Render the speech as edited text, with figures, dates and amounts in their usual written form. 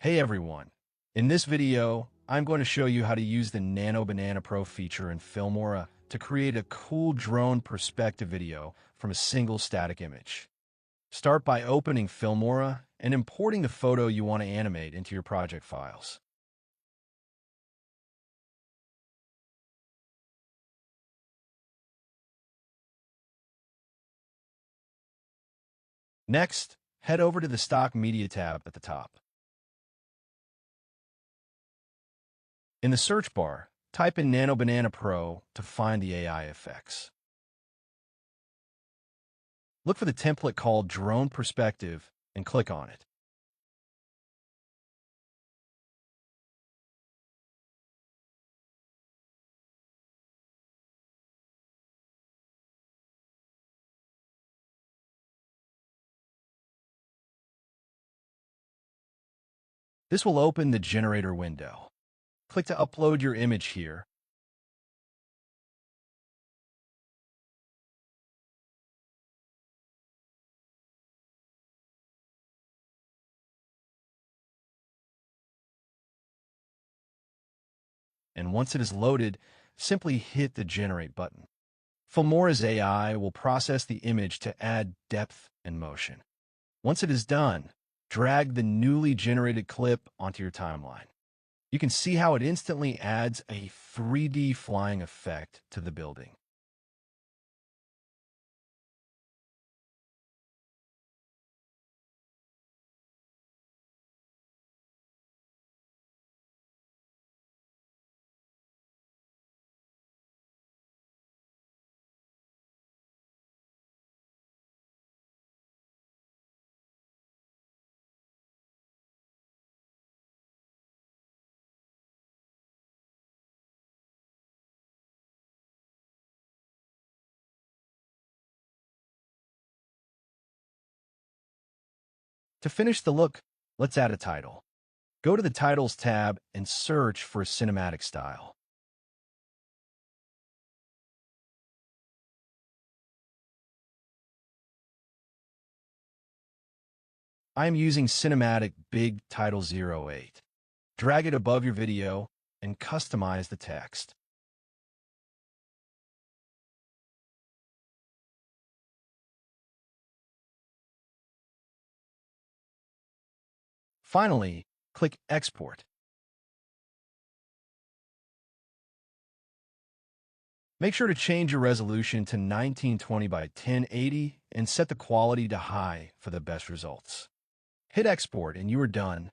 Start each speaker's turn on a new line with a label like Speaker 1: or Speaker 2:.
Speaker 1: Hey everyone! In this video, I'm going to show you how to use the Nano Banana Pro feature in Filmora to create a cool drone perspective video from a single static image. Start by opening Filmora and importing the photo you want to animate into your project files. Next, head over to the Stock Media tab at the top. In the search bar, type in Nano Banana Pro to find the AI effects. Look for the template called Drone Perspective and click on it. This will open the generator window. Click to upload your image here. And once it is loaded, simply hit the Generate button. Filmora's AI will process the image to add depth and motion. Once it is done, drag the newly generated clip onto your timeline. You can see how it instantly adds a 3D flying effect to the building. To finish the look, let's add a title. Go to the Titles tab and search for a cinematic style. I am using Cinematic Big Title 08. Drag it above your video and customize the text. Finally, click Export. Make sure to change your resolution to 1920 by 1080 and set the quality to high for the best results. Hit Export and you are done.